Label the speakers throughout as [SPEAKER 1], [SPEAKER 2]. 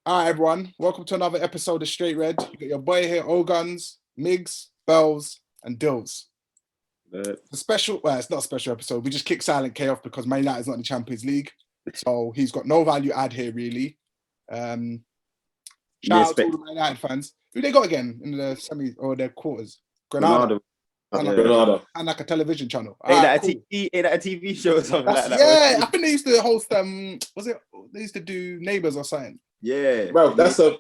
[SPEAKER 1] All right, everyone. Welcome to another episode of Straight Red. You got your boy here, Oguns, Migs, Bells, and Dills. The special, well, it's not a special episode. We just kick Silent K off because Man United's not in the Champions League. So he's got no value add here, really. Shout out to all the Man United fans. Who they got again in the semi or their quarters? Granada.
[SPEAKER 2] Granada.
[SPEAKER 1] And like a television channel.
[SPEAKER 3] Ain't that a TV show or something like that?
[SPEAKER 1] Yeah, I think they used to host was it they used to do Neighbours or something?
[SPEAKER 3] Yeah.
[SPEAKER 2] Bro, that's a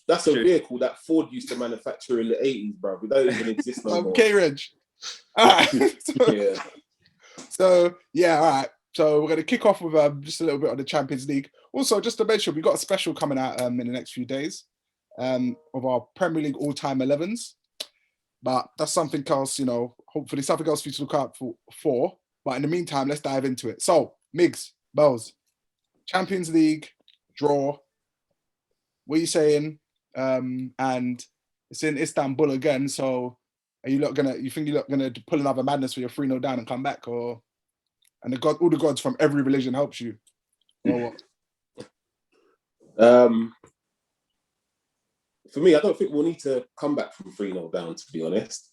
[SPEAKER 2] vehicle that Ford used to manufacture in the 80s, bro. We don't even exist no more.
[SPEAKER 1] K-Reg. All right. So, all right. So we're going to kick off with just a little bit on the Champions League. Also, just to mention, we've got a special coming out in the next few days of our Premier League all-time 11s. But that's something else, hopefully something else for you to look out for. But in the meantime, let's dive into it. So, Migs, Bells, Champions League, draw. What are you saying? And it's in Istanbul again, so are you think you're not gonna pull another madness where you're 3-0 down and come back, or all the gods from every religion helps you? Or
[SPEAKER 2] what? For me, I don't think we'll need to come back from 3-0 down, to be honest.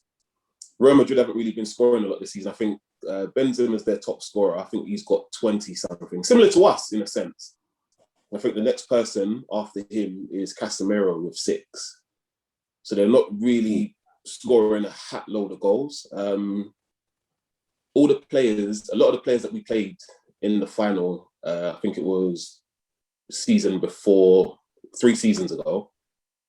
[SPEAKER 2] Real Madrid haven't really been scoring a lot this season. I think Benzema is their top scorer. I think he's got 20-something, similar to us in a sense. I think the next person after him is Casemiro with 6. So they're not really scoring a hat load of goals. A lot of the players that we played in the final, I think it was season before, 3 seasons ago,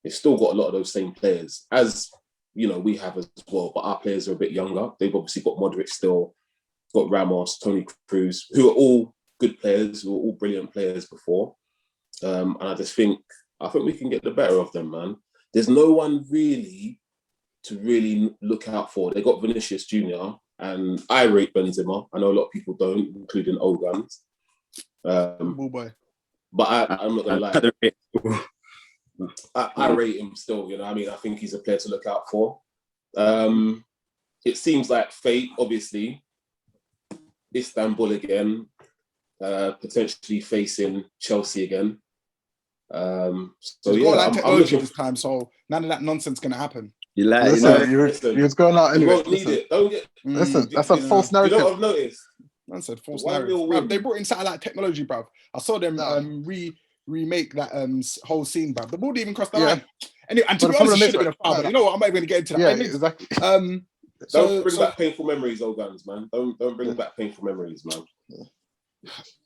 [SPEAKER 2] they've still got a lot of those same players, as we have as well, but our players are a bit younger. They've obviously got Modric still, got Ramos, Toni Kroos, who are all good players, who are all brilliant players before. And I think we can get the better of them, man. There's no one really to really look out for. They got Vinicius Jr. and I rate Benzema. I know a lot of people don't, including Oguns. But I'm not gonna lie. I rate him still. I think he's a player to look out for. It seems like fate, obviously. Istanbul again, potentially facing Chelsea again. I'm
[SPEAKER 1] technology this time, so none of that nonsense gonna happen.
[SPEAKER 4] You was going out anyway.
[SPEAKER 2] You won't need it. Don't get.
[SPEAKER 4] Listen, that's a false narrative.
[SPEAKER 2] You know what I've noticed?
[SPEAKER 1] Man said false narrative. Bruv, they brought in satellite technology, bruv. I saw them remake that whole scene, bruv. The ball didn't even cross the line. Anyway, and to be honest, it should have been a foul. But you know what? I'm not even gonna get into that.
[SPEAKER 4] Yeah, exactly.
[SPEAKER 2] Don't bring back painful memories, old guns, man. Don't bring back painful memories, man.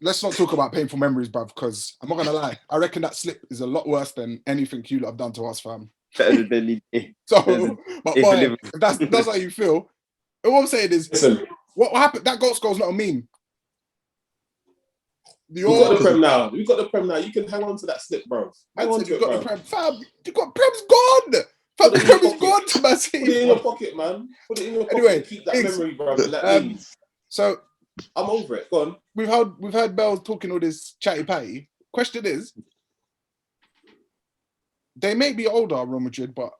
[SPEAKER 1] Let's not talk about painful memories, bruv, because I'm not gonna lie. I reckon that slip is a lot worse than anything you lot have done to us, fam. So, but boy, if that's how you feel. What I'm saying is, what happened? That goal's not a meme.
[SPEAKER 2] We've got the Prem now. You can hang on to that slip, bro. Hang on to it, bro.
[SPEAKER 1] Fam, you got Prem's gone. Fam, the Prem is gone to my team.
[SPEAKER 2] Put it in your pocket, man. Put it in your pocket. Anyway, keep that memory, bro.
[SPEAKER 1] So
[SPEAKER 2] I'm over it. Go on.
[SPEAKER 1] We've heard Bells talking all this chatty patty. Question is, they may be older, Real Madrid, but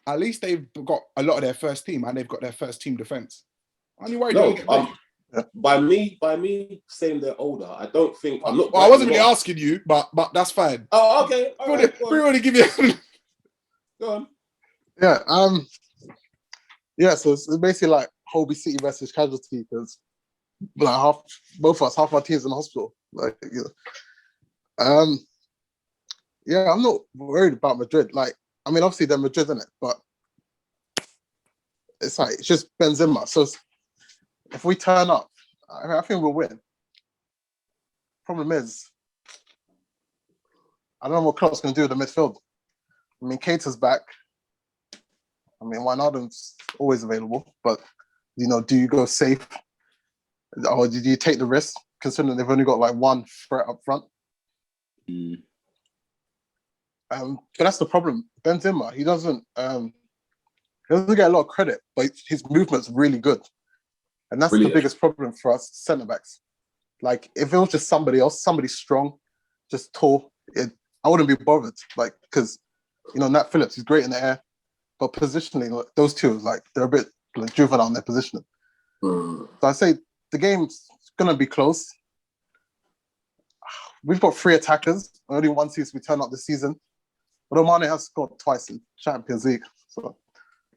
[SPEAKER 1] at least they've got a lot of their first team and they've got their first team defense. Aren't you worried?
[SPEAKER 2] By me saying they're older, I don't think I'm not.
[SPEAKER 1] Well, I wasn't really asking you, but that's fine.
[SPEAKER 2] Oh, okay.
[SPEAKER 1] We already give you.
[SPEAKER 2] Go on.
[SPEAKER 4] Yeah. So it's basically like Holby City versus Casualty, because like both of us, half our teams in the hospital. I'm not worried about Madrid. Obviously they're Madrid, isn't it? But it's just Benzema. So if we turn up, I think we'll win. Problem is, I don't know what Klopp's going to do with the midfield. Keita's back. Wijnaldum's always available, but do you go safe, or did you take the risk, considering they've only got one threat up front? But that's the problem. Benzema, he doesn't get a lot of credit, but his movement's really good, and that's the biggest problem for us centre backs. If it was just somebody else, somebody strong, just tall, I wouldn't be bothered. Because Nat Phillips is great in the air, but positionally, those two they're a bit juvenile in their positioning. So I say the game's gonna be close. we've got 3 attackers. Only one since we turned up this season. But Mane has scored twice in Champions League. So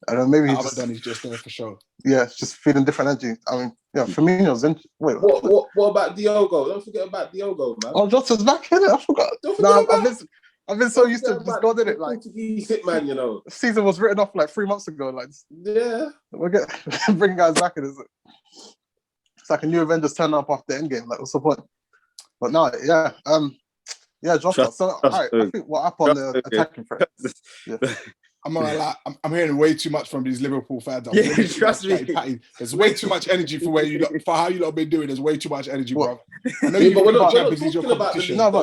[SPEAKER 4] I don't know, maybe
[SPEAKER 1] he's just there for sure.
[SPEAKER 4] Yeah, it's just feeling different energy. I mean, yeah, Firmino's in. Wait,
[SPEAKER 2] what about Diogo? Don't forget about Diogo, man.
[SPEAKER 4] Oh, Jota's back in it. I forgot.
[SPEAKER 2] Don't forget about
[SPEAKER 4] I've been so used to just going in it. Like,
[SPEAKER 2] hitman, you know.
[SPEAKER 4] The season was written off like 3 months ago. Like,
[SPEAKER 2] yeah,
[SPEAKER 4] we're bringing guys back in. It's like a new Avengers turn up after the end game. Like, what's the point? But no, yeah, Jota. So, all right, I think we're up on the attacking threat. Yeah.
[SPEAKER 1] I'm not gonna lie, I'm hearing way too much from these Liverpool fans.
[SPEAKER 3] Yeah, trust me.
[SPEAKER 1] There's way too much energy for how you lot have been doing. There's way too much energy, bro. I know
[SPEAKER 2] but we're not talking
[SPEAKER 1] about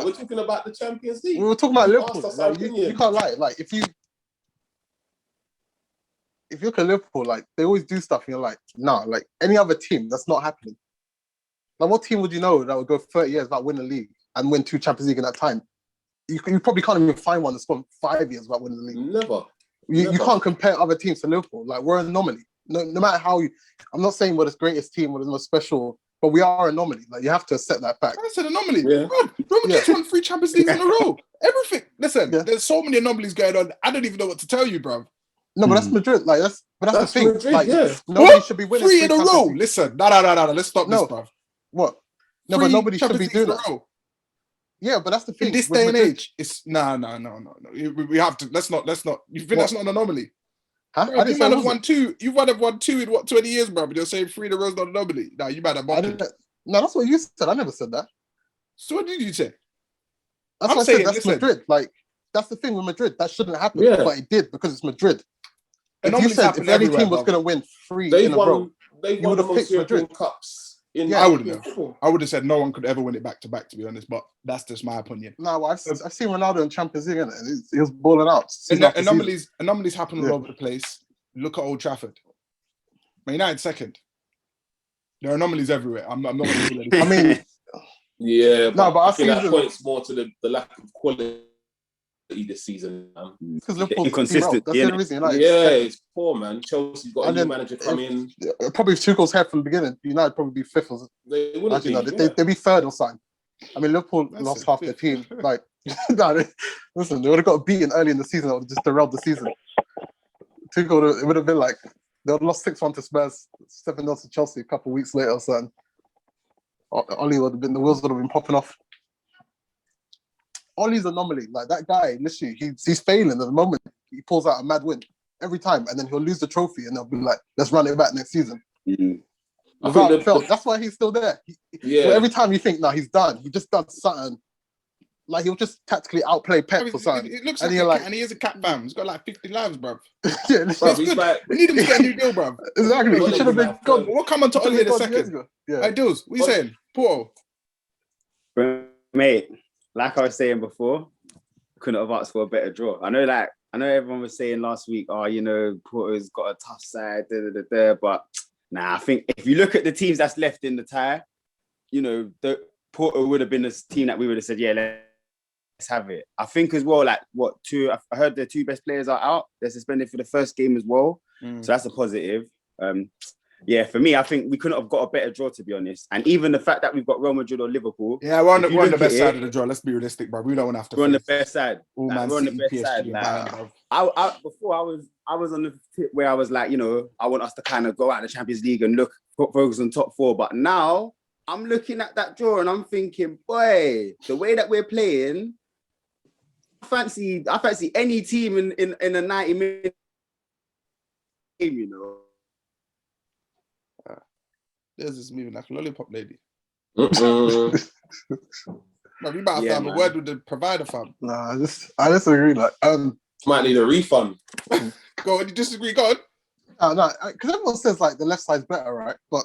[SPEAKER 2] we're talking about the Champions League.
[SPEAKER 4] We were talking about Liverpool. Like, you can't lie. Like, if you look at Liverpool, like, they always do stuff, and you're like, nah, like any other team, that's not happening. Like, what team would you know that would go 30 years without winning the league and win 2 Champions League in that time? You probably can't even find one that's gone 5 years without winning the league.
[SPEAKER 2] Never.
[SPEAKER 4] You can't compare other teams to Liverpool. Like, we're an anomaly. No matter how I'm not saying we're the greatest team, we're the most special, but we are an anomaly. Like, you have to accept that fact.
[SPEAKER 1] I said anomaly. Yeah. Real Madrid's won 3 Champions Leagues in a row. Everything. Listen, there's so many anomalies going on. I don't even know what to tell you, bro.
[SPEAKER 4] No, but that's Madrid. Like, that's the thing.
[SPEAKER 2] Madrid,
[SPEAKER 4] like,
[SPEAKER 2] yeah.
[SPEAKER 4] Nobody should be winning
[SPEAKER 1] 3 in a row. Listen, no. Let's stop this, bro.
[SPEAKER 4] What? No, but nobody should be doing that. Yeah, but that's the thing.
[SPEAKER 1] In this day and age, it's no. We have to. Let's not. You think that's not an anomaly?
[SPEAKER 4] Huh?
[SPEAKER 1] Bro, you might have won 2. You might have won 2 in 20 years, bro. But you're saying 3 in a row is not an anomaly. No, you might have won.
[SPEAKER 4] No, that's what you said. I never said that.
[SPEAKER 1] So what did you say?
[SPEAKER 4] That's what I said. That's Madrid. Like, that's the thing with Madrid. That shouldn't happen, but it did because it's Madrid. If you said if any team was going to win 3 in a row, you would have picked Madrid.
[SPEAKER 2] Cups.
[SPEAKER 1] I wouldn't have. I would have said no one could ever win it back to back, to be honest. But that's just my opinion.
[SPEAKER 4] No, well, I've seen Ronaldo in Champions League, and he was balling out.
[SPEAKER 1] Anomalies happen all over the place. Look at Old Trafford. Man United second. There are anomalies everywhere. I'm not going to do anything.
[SPEAKER 4] I mean,
[SPEAKER 2] yeah, but I think that points more to the lack of quality this season.
[SPEAKER 4] Because Liverpool's
[SPEAKER 3] inconsistent.
[SPEAKER 4] That's the only reason.
[SPEAKER 2] It's poor, man. Chelsea's got a new manager come in.
[SPEAKER 4] Probably if Tuchel's head from the beginning, United probably be 5th.
[SPEAKER 2] They wouldn't be.
[SPEAKER 4] They'd be 3rd or something. I mean, Liverpool lost half their team. Like, listen, they would have got beaten early in the season. That would have just derailed the season. Tuchel, it would have been like they would have lost 6-1 to Spurs, 7-0 to Chelsea a couple of weeks later or something. Ollie would have been, the wheels would have been popping off. Ollie's anomaly. Like, that guy, literally, he's failing at the moment. He pulls out a mad win every time, and then he'll lose the trophy, and they'll be like, let's run it back next season. That's why he's still there. Every time you think, he's done, he just does something. Like, he'll just tactically outplay Pep or something.
[SPEAKER 1] It looks like and he is a cat fam. He's got like 50 lives, bruv.
[SPEAKER 4] Yeah,
[SPEAKER 1] that's good. We need him to get a new deal, bruv.
[SPEAKER 4] Exactly. He should have been gone.
[SPEAKER 1] We'll come on to Ollie in a second.
[SPEAKER 4] Yeah.
[SPEAKER 1] Hey, Dills, what are you saying? Porto.
[SPEAKER 3] Mate, like I was saying before, couldn't have asked for a better draw. I know everyone was saying last week, Porto's got a tough side, but I think if you look at the teams that's left in the tie, the Porto would have been the team that we would have said, let's have it. I think as well, I heard the 2 best players are out. They're suspended for the first game as well. So that's a positive. For me, I think we couldn't have got a better draw, to be honest. And even the fact that we've got Real Madrid or Liverpool.
[SPEAKER 1] Yeah, we're on the best side of the draw. Let's be realistic, bro. We don't want to have to.
[SPEAKER 3] We're on the best side.
[SPEAKER 1] We're on the best side.
[SPEAKER 3] Before I was on the tip where I was like, I want us to kind of go out in the Champions League and focus on top 4. But now I'm looking at that draw and I'm thinking, boy, the way that we're playing, I fancy any team in a 90-minute game,
[SPEAKER 1] There's this moving like a lollipop lady.
[SPEAKER 2] Man,
[SPEAKER 1] we might have to have a word with the provider, fam.
[SPEAKER 4] Nah, I disagree. Like,
[SPEAKER 2] might need a refund.
[SPEAKER 1] Go on, you disagree? Go on.
[SPEAKER 4] No, because everyone says like the left side's better, right? But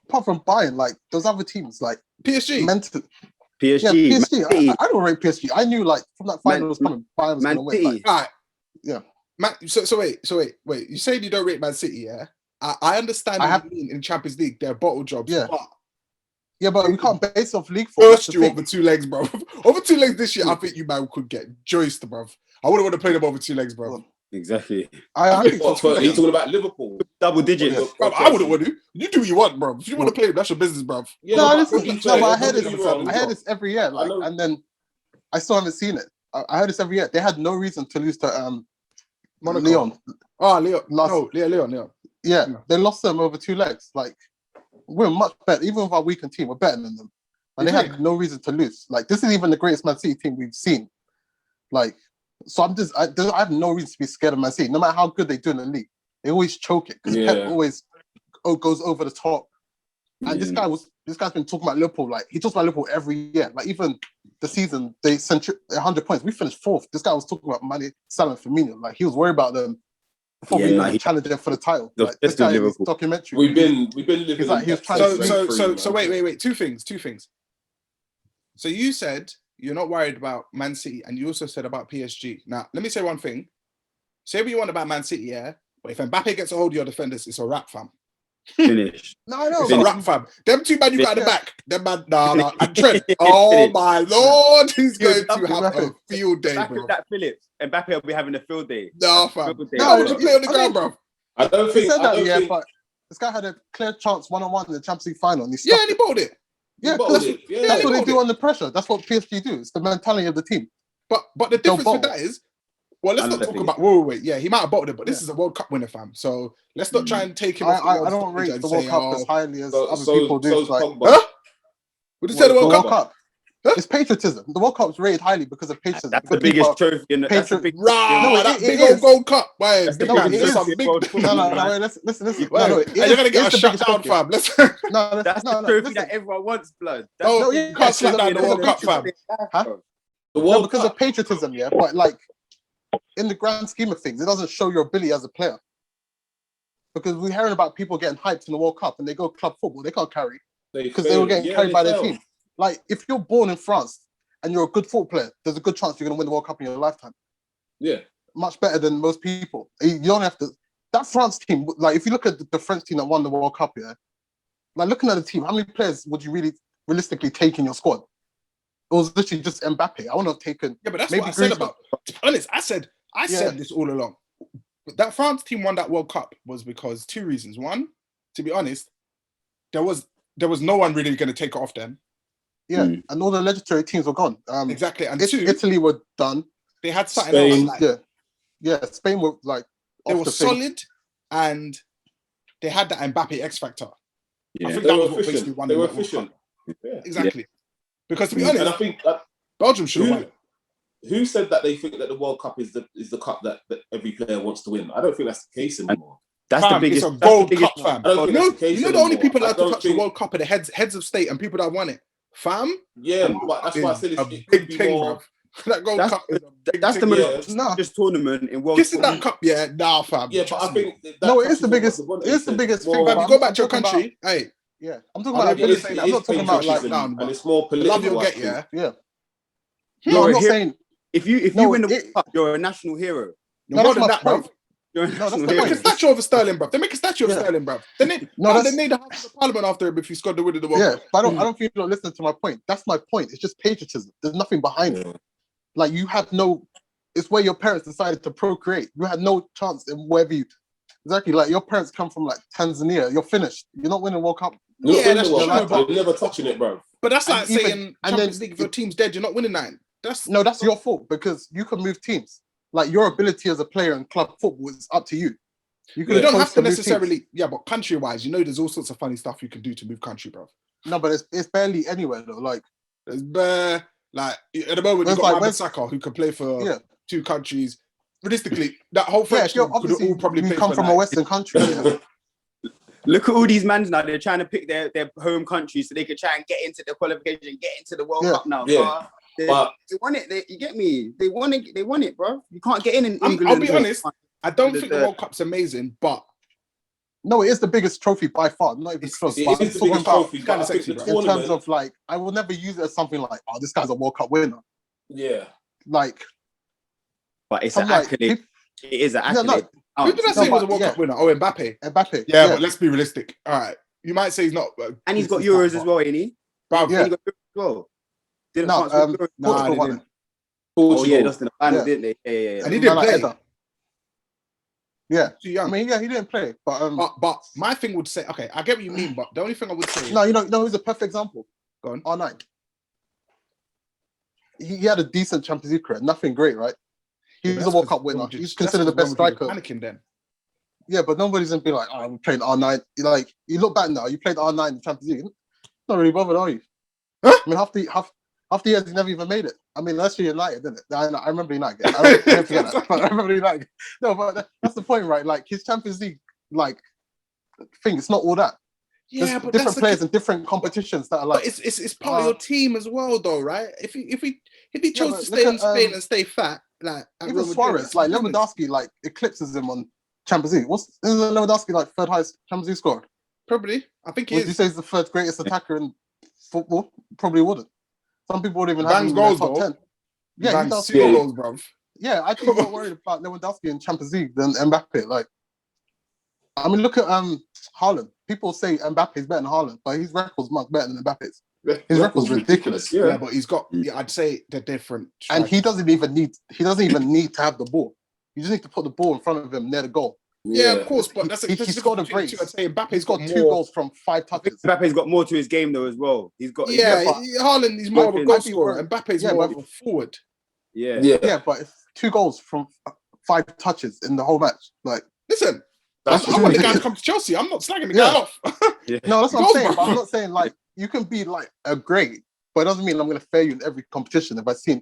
[SPEAKER 4] apart from Bayern, like those other teams, like
[SPEAKER 1] PSG,
[SPEAKER 3] PSG.
[SPEAKER 4] Yeah, PSG. I don't rate PSG. I knew like from that final was coming, Bayern was going to win. Like,
[SPEAKER 1] all right.
[SPEAKER 4] Yeah.
[SPEAKER 1] So wait. You say you don't rate Man City, yeah? I understand what you mean in Champions League. They're bottle jobs.
[SPEAKER 4] Yeah, but we can't base off league
[SPEAKER 1] form. First you over 2 legs, bro. Over 2 legs this year, I think you man could get joiced, bro. I wouldn't want to play them over 2 legs, bro.
[SPEAKER 3] Exactly.
[SPEAKER 2] Are you talking about Liverpool?
[SPEAKER 3] double digits.
[SPEAKER 2] Yeah.
[SPEAKER 1] Bruv, I wouldn't want to. You do what you want, bro. If you want to play, that's your business, bruv.
[SPEAKER 2] Yeah,
[SPEAKER 4] No,
[SPEAKER 2] but
[SPEAKER 4] listen,
[SPEAKER 2] to be
[SPEAKER 4] no,
[SPEAKER 2] fair,
[SPEAKER 4] but I
[SPEAKER 2] don't
[SPEAKER 4] heard
[SPEAKER 2] get me
[SPEAKER 4] this.
[SPEAKER 2] wrong.
[SPEAKER 4] I heard this every year, like,
[SPEAKER 2] know.
[SPEAKER 4] and then I still haven't seen it. I heard this every year. They had no reason to lose to
[SPEAKER 1] Monaco.
[SPEAKER 4] Leon.
[SPEAKER 1] Oh, Leon.
[SPEAKER 4] Last-
[SPEAKER 1] No, Leon.
[SPEAKER 4] Yeah,
[SPEAKER 1] Yeah.
[SPEAKER 4] they lost them over 2 legs. Like, we're much better. Even with our weakened team, we're better than them. And
[SPEAKER 1] You
[SPEAKER 4] they
[SPEAKER 1] think?
[SPEAKER 4] had no reason to lose. Like, this is even the greatest Man City team we've seen. Like, so I have no reason to be scared of Man City. No matter how good they do in the league, they always choke it because Pep always goes over the top. And this guy's been talking about Liverpool. Like, he talks about Liverpool every year. Like, even the season they sent 100 points. We finished 4th. This guy was talking about Mane, Salah, and Firmino. Like, he was worried about them before we even challenged them for the title. Like, this guy in his documentary.
[SPEAKER 2] We've been living.
[SPEAKER 4] He's like, he was trying
[SPEAKER 2] to.
[SPEAKER 1] So wait. Two things. So you said you're not worried about Man City, and you also said about PSG. Now, let me say one thing. Say what you want about Man City, yeah. But if Mbappe gets a hold of your defenders, it's a wrap, fam.
[SPEAKER 3] Finish.
[SPEAKER 4] No, no,
[SPEAKER 1] It's a wrap, fam. Them two man you got at the back. Them man, nah. And Trent. Oh my lord, he's going to have a field day,
[SPEAKER 3] Back
[SPEAKER 1] bro.
[SPEAKER 3] with that Phillips, and Mbappe will be having a field day.
[SPEAKER 1] Nah, fam.
[SPEAKER 3] Field day.
[SPEAKER 1] No, just play on the ground, bro.
[SPEAKER 2] I don't think.
[SPEAKER 4] But this guy had a clear chance 1-on-1 in the Champions League final, and he
[SPEAKER 1] Yeah, and he bowled it.
[SPEAKER 4] Yeah, that's what they do under pressure. That's what PSG do. It's the mentality of the team.
[SPEAKER 1] But the difference with that is, well, let's not talk about. Wait. Yeah, he might have bottled it, but this is a World Cup winner, fam. So let's not try and take him.
[SPEAKER 4] I don't rate the World Cup as highly as other people do.
[SPEAKER 1] Huh? What did you say? The World Cup?
[SPEAKER 4] It's patriotism. The World Cup's rated highly because of patriotism.
[SPEAKER 3] That's the biggest trophy. That's the biggest.
[SPEAKER 1] No, that big old Gold Cup. Why?
[SPEAKER 3] Listen.
[SPEAKER 4] You're
[SPEAKER 1] gonna get us shut down, fam.
[SPEAKER 3] That's the trophy that everyone wants, blood.
[SPEAKER 1] You can't slap down the World Cup, fam.
[SPEAKER 2] The World
[SPEAKER 4] because of patriotism, yeah. But like in the grand scheme of things, it doesn't show your ability as a player. Because we're hearing about people getting hyped in the World Cup and they go club football, they can't carry because they were getting carried by their team. Like, if you're born in France and you're a good football player, there's a good chance you're going to win the World Cup in your lifetime.
[SPEAKER 2] Yeah.
[SPEAKER 4] Much better than most people. You don't have to... That France team, like, if you look at the French team that won the World Cup, yeah, like, looking at the team, how many players would you really realistically take in your squad? It was literally just Mbappe. I wouldn't have taken...
[SPEAKER 1] Yeah, but that's what I said about... To be honest, I said this all along. That France team won that World Cup was because 2 reasons. One, to be honest, there was no one really going to take it off them.
[SPEAKER 4] Yeah, and all the legendary teams were gone.
[SPEAKER 1] Exactly, and
[SPEAKER 4] Italy were done.
[SPEAKER 1] They had something else.
[SPEAKER 4] Yeah. Spain were like
[SPEAKER 1] they were solid, and they had that Mbappe X factor.
[SPEAKER 2] Yeah,
[SPEAKER 1] I think that was what basically won.
[SPEAKER 2] They were efficient.
[SPEAKER 1] Yeah. Exactly, because to be honest,
[SPEAKER 2] and I think
[SPEAKER 1] Belgium should have won it.
[SPEAKER 2] Who said that they think that the World Cup is the cup that every player wants to win? I don't think that's the case anymore.
[SPEAKER 3] That's the biggest.
[SPEAKER 1] It's a Gold Cup, fam.
[SPEAKER 2] You know
[SPEAKER 1] the only people allowed to touch the World Cup are the heads of state and people that won it. Fam,
[SPEAKER 2] yeah, but that's why I said
[SPEAKER 1] it's a big thing, bro. That Gold Cup is a big
[SPEAKER 3] that's
[SPEAKER 1] thing.
[SPEAKER 3] the most tournament in world.
[SPEAKER 1] Kissing that cup, yeah, nah, fam.
[SPEAKER 2] Yeah, but I think
[SPEAKER 4] it is the biggest. It's the biggest thing.
[SPEAKER 1] Fam, you go back to your country, hey.
[SPEAKER 4] Yeah, I'm talking about ability. I'm not talking about like
[SPEAKER 2] and it's more political.
[SPEAKER 1] Love you'll get, yeah.
[SPEAKER 4] No, I'm not saying
[SPEAKER 3] if you win the World Cup, you're a national hero.
[SPEAKER 1] You're more than that, bro.
[SPEAKER 3] They
[SPEAKER 1] make a statue of Sterling, bro. They make a statue of Sterling, bro. They need the House of Parliament after him if he's got the win of the World Cup.
[SPEAKER 4] Yeah, but I don't feel you're listening to my point. That's my point. It's just patriotism. There's nothing behind it. Like, you have no... It's where your parents decided to procreate. You had no chance in wherever you... Exactly, like, your parents come from, like, Tanzania. You're finished. You're not winning World Cup.
[SPEAKER 2] Yeah, that's true, but you're never touching it, bro.
[SPEAKER 1] But that's like saying Champions League, if your team's dead, you're not winning that. That's
[SPEAKER 4] your fault, because you can move teams. Like, your ability as a player in club football is up to you.
[SPEAKER 1] You don't have to necessarily, but country-wise, there's all sorts of funny stuff you can do to move country, bro.
[SPEAKER 4] No, but it's barely anywhere though. Like,
[SPEAKER 1] there's bare, like, at the moment you've got Wan-Bissaka who can play for 2 countries. Realistically, that whole French team could all probably play
[SPEAKER 4] come from a Western country.
[SPEAKER 3] Look at all these men now. They're trying to pick their home country so they could try and get into the qualification, get into the World Cup now.
[SPEAKER 2] Yeah.
[SPEAKER 3] They want it. You get me? They want it, bro. You can't get in England.
[SPEAKER 1] I'll be honest. I don't think the World Cup's amazing, but
[SPEAKER 4] no, it is the biggest trophy by far. Not even close.
[SPEAKER 2] It is the biggest trophy,
[SPEAKER 1] kind of sexy,
[SPEAKER 4] in terms of like, I will never use it as something like, oh, this guy's a World Cup winner.
[SPEAKER 2] Yeah,
[SPEAKER 4] like,
[SPEAKER 3] but it's an accolade. It is an accolade.
[SPEAKER 1] Who did I say was a World Cup winner? Oh, Mbappe.
[SPEAKER 4] Yeah,
[SPEAKER 1] but let's be realistic. All right, you might say he's not,
[SPEAKER 3] and he's got Euros as well, ain't he?
[SPEAKER 1] But
[SPEAKER 3] he got Euros as well.
[SPEAKER 4] Portugal won it.
[SPEAKER 3] Oh yeah, that's in the final, didn't they? Yeah.
[SPEAKER 1] And he didn't play.
[SPEAKER 4] Yeah,
[SPEAKER 1] Too young.
[SPEAKER 4] I mean, he didn't play,
[SPEAKER 1] but my thing would say, okay, I get what you mean, but the only thing I would say,
[SPEAKER 4] no, he's a perfect example.
[SPEAKER 1] Go on.
[SPEAKER 4] R9. He had a decent Champions League career, nothing great, right? He's a World Cup winner. He's considered the best striker.
[SPEAKER 1] Panicking then.
[SPEAKER 4] Yeah, but nobody's gonna be like, oh, I'm playing R9. Like, you look back now, you played R9 in the Champions League. Not really bothered, are you?
[SPEAKER 1] Huh?
[SPEAKER 4] I mean, half the years he never even made it. I mean, unless you're United, didn't it? I remember United. I don't forget that. But I remember United. No, but that's the point, right? Like his Champions League, like thing, it's not all that.
[SPEAKER 1] Yeah,
[SPEAKER 4] there's
[SPEAKER 1] but
[SPEAKER 4] different players in different competitions that are like.
[SPEAKER 1] But it's part of your team as well, though, right? If he chose to stay in Spain and stay fat, like
[SPEAKER 4] even Suarez, like Lewandowski, like eclipses him on Champions League. Isn't Lewandowski like third highest Champions League scorer?
[SPEAKER 1] Probably, I think he
[SPEAKER 4] Would
[SPEAKER 1] is.
[SPEAKER 4] you say he's the third greatest attacker in football? Probably wouldn't. Some people would even have him in
[SPEAKER 1] goals,
[SPEAKER 4] the top 10. Yeah, he does
[SPEAKER 1] goals, bro.
[SPEAKER 4] Yeah, I think more worried about Lewandowski in Champions League than Mbappe. Like, I mean, look at Haaland. People say Mbappe's better than Haaland, but his record's much better than Mbappe's. His record's ridiculous.
[SPEAKER 1] Yeah, but he's got. Yeah, I'd say they're different.
[SPEAKER 4] And he doesn't even need to have the ball. You just need to put the ball in front of him near the goal.
[SPEAKER 1] Yeah, of course, but
[SPEAKER 4] he scored a brace.
[SPEAKER 1] I'd say
[SPEAKER 4] He's got 2 goals from 5 touches.
[SPEAKER 3] Mbappe's got more to his game though as well. He's got
[SPEAKER 1] Haaland is more of a goal scorer. Mbappe's more of a forward.
[SPEAKER 4] Yeah, but it's 2 goals from 5 touches in the whole match. Like,
[SPEAKER 1] listen, I want the guy to come to Chelsea. I'm not slagging the guy off.
[SPEAKER 4] No, that's what I'm saying. But I'm not saying like you can be like a great, but it doesn't mean I'm going to fair you in every competition. If I see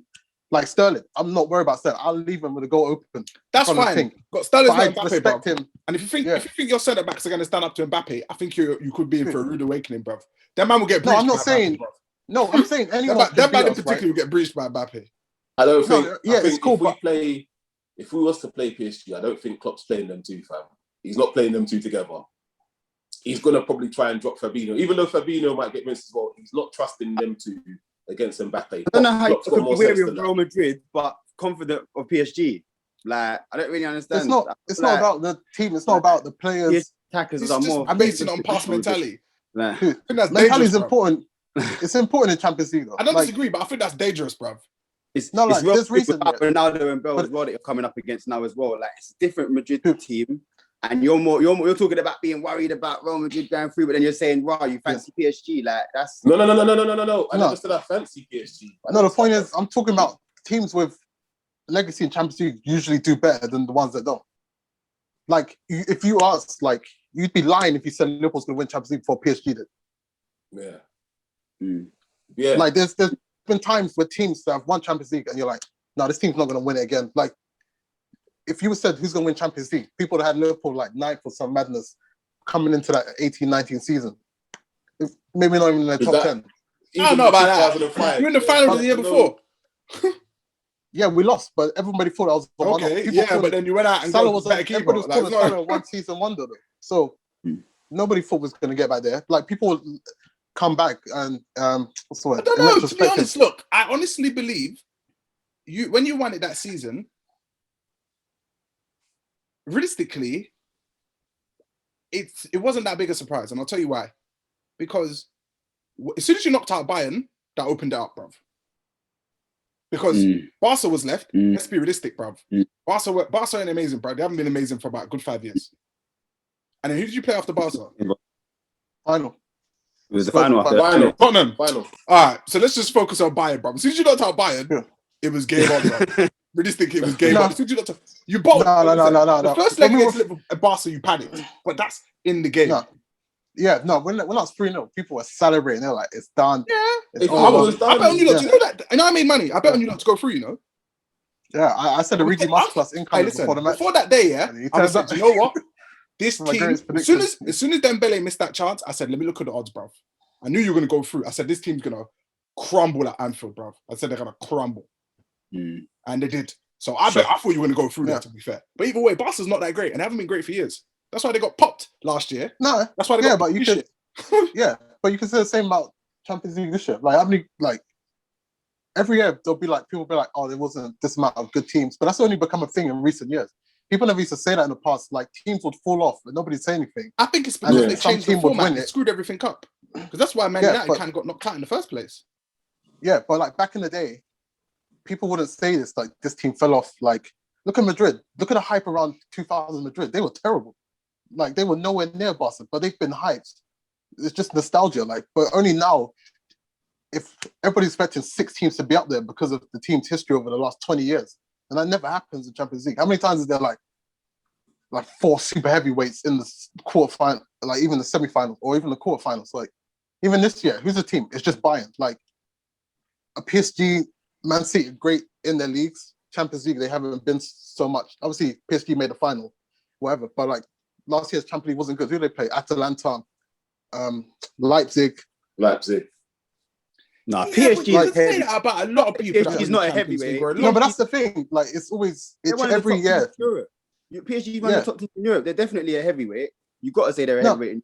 [SPEAKER 4] like Sterling, I'm not worried about Sterling. I'll leave him with a goal open.
[SPEAKER 1] That's fine. But Sterling's not Mbappe,
[SPEAKER 4] respect
[SPEAKER 1] bro.
[SPEAKER 4] him.
[SPEAKER 1] And if you think your centre backs are going to stand up to Mbappe, I think you could be in for a rude awakening, bro. That man will get breached.
[SPEAKER 4] No, I'm not saying. No, I'm saying anyone.
[SPEAKER 1] That man in particular will get breached by Mbappe.
[SPEAKER 2] I don't think.
[SPEAKER 4] Yeah, it's cool.
[SPEAKER 2] If we was to play PSG, I don't think Klopp's playing them 2, fam. He's not playing them 2 together. He's gonna probably try and drop Fabinho, even though Fabinho might get missed as well. He's not trusting them 2 against Mbappe.
[SPEAKER 3] I don't know how you could be wary of Real Madrid, but confident of PSG. Like, I don't really understand.
[SPEAKER 4] It's not about the team. It's not about the players.
[SPEAKER 3] Attackers are more.
[SPEAKER 1] I'm basing it on pass mentality.
[SPEAKER 3] Like,
[SPEAKER 1] I think that's
[SPEAKER 4] mentality is
[SPEAKER 1] dangerous,
[SPEAKER 4] important. It's important in Champions League, though.
[SPEAKER 1] I don't disagree, but I think that's dangerous, bruv.
[SPEAKER 3] It's
[SPEAKER 4] there's reason.
[SPEAKER 3] Ronaldo and Bale as well that you're coming up against now as well. Like, it's a different Madrid team, and you're talking about being worried about Real Madrid going through, but then you're saying, "Wow, you fancy PSG?" Like, that's
[SPEAKER 2] no. I never said I fancy PSG.
[SPEAKER 4] No, the point is, I'm talking about teams with legacy in Champions League usually do better than the ones that don't. Like, if you ask, like, you'd be lying if you said Liverpool's going to win Champions League before PSG did.
[SPEAKER 2] Yeah.
[SPEAKER 4] Like, there's been times where teams that have won Champions League and you're like, no, this team's not going to win it again. Like, if you said who's going to win Champions League, people that had Liverpool like 9th or some madness coming into that 18-19 season, maybe not even in the top 10.
[SPEAKER 1] I don't know about that. You're in the final the year before.
[SPEAKER 4] Yeah, we lost, but everybody thought I was the one.
[SPEAKER 1] Okay, but then you went out and
[SPEAKER 4] Salah was everybody was calling Salah one season wonder though. So nobody thought was going to get back there. Like, people come back and what's the word?
[SPEAKER 1] I don't know. To be honest, look, I honestly believe when you won it that season. Realistically, it wasn't that big a surprise, and I'll tell you why. Because as soon as you knocked out Bayern, that opened it up, bruv. Because Barca was left. Let's be realistic, bruv. Barca ain't amazing, bruv. They haven't been amazing for about a good 5 years. And then who did you play after Barca?
[SPEAKER 4] Final.
[SPEAKER 3] It was the final.
[SPEAKER 1] Tottenham.
[SPEAKER 2] Final.
[SPEAKER 1] All right, so let's just focus on Bayern, bruv. As soon as you knocked out Bayern, it was game on, bruv. Realistically, it was game on. As soon as you knocked out, you bottled.
[SPEAKER 4] No.
[SPEAKER 1] The first leg against Liverpool, Barca, you panicked, but that's in the game.
[SPEAKER 4] When I was 3-0, people were celebrating. They're like, it's done.
[SPEAKER 1] Yeah.
[SPEAKER 2] I
[SPEAKER 1] bet on you lot. You know that? And I made money. I bet on you lot to go through, you know?
[SPEAKER 4] Yeah, I said the Rigi Masterclass income before the match.
[SPEAKER 1] Before that day, I said, you know what? This team, as soon as Dembele missed that chance, I said, let me look at the odds, bruv. I knew you were going to go through. I said, this team's going to crumble at Anfield, bruv. I said, they're going to crumble. And they did. So I thought you were going to go through that, to be fair. But either way, Barca's not that great, and they haven't been great for years. That's why they got popped last year.
[SPEAKER 4] No,
[SPEAKER 1] that's why they got
[SPEAKER 4] but you could, but you can say the same about Champions League this year. Like, how many, like, every year there'll be like, people be like, oh, there wasn't this amount of good teams, but that's only become a thing in recent years. People never used to say that in the past. Like, teams would fall off, but nobody'd say anything.
[SPEAKER 1] I think it's because they changed the format. It screwed everything up. Because that's why Man United kind of got knocked out in the first place.
[SPEAKER 4] Yeah, but like back in the day, people wouldn't say this. Like, this team fell off. Like, Look at Madrid. Look at the hype around 2000 Madrid. They were terrible. Like, they were nowhere near Barca, but they've been hyped. It's just nostalgia. Like, but only now, if everybody's expecting 6 teams to be up there because of the team's history over the last 20 years, and that never happens in Champions League. How many times is there like 4 super heavyweights in the quarterfinal, like even the semi-final or even the quarterfinals? Like, even this year, who's the team? It's just Bayern. Like, a PSG, Man City, great in their leagues. Champions League, they haven't been so much. Obviously, PSG made the final, whatever. But like last year's Champions League wasn't good. Who did they play? Atalanta, Leipzig.
[SPEAKER 3] Nah,
[SPEAKER 1] Yeah, but
[SPEAKER 3] PSG
[SPEAKER 1] you
[SPEAKER 3] is
[SPEAKER 1] can say
[SPEAKER 3] heavy.
[SPEAKER 1] that about a lot of people.
[SPEAKER 3] PSG is not a heavyweight.
[SPEAKER 4] No, but that's the thing. Like, it's always every year.
[SPEAKER 3] PSG won the top team in Europe. They're definitely a heavyweight. You got to say they're a heavyweight.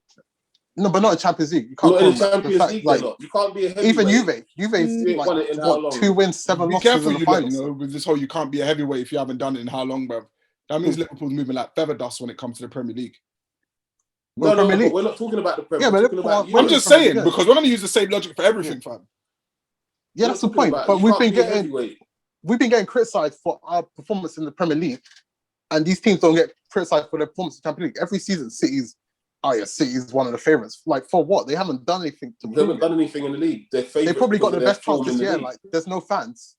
[SPEAKER 4] No, but not in Champions League. You can't
[SPEAKER 2] Not in the Champions
[SPEAKER 4] fact,
[SPEAKER 2] League.
[SPEAKER 4] like,
[SPEAKER 2] You can't be a heavyweight.
[SPEAKER 4] even Juve's
[SPEAKER 2] You ain't won it in how long?
[SPEAKER 4] 2 wins, 7
[SPEAKER 1] Be
[SPEAKER 4] losses
[SPEAKER 1] careful,
[SPEAKER 4] in the
[SPEAKER 1] you lot,
[SPEAKER 4] finals.
[SPEAKER 1] you know, with this whole you can't be a heavyweight if you haven't done it in how long, bro. That means Liverpool's moving like feather dust when it comes to the Premier League.
[SPEAKER 2] No, but we're not talking about the Premier.
[SPEAKER 4] Yeah, but
[SPEAKER 2] we're talking about
[SPEAKER 1] I'm just saying, because we're going to use the same logic for everything, fam.
[SPEAKER 4] Yeah, that's the point. But we've been getting criticised for our performance in the Premier League, and these teams don't get criticised for their performance in the Champions League. Every season, City's one of the favourites. Like, for what? They haven't done anything to
[SPEAKER 2] They haven't done anything in the league.
[SPEAKER 4] They probably got the best chance this year. Like, there's no fans.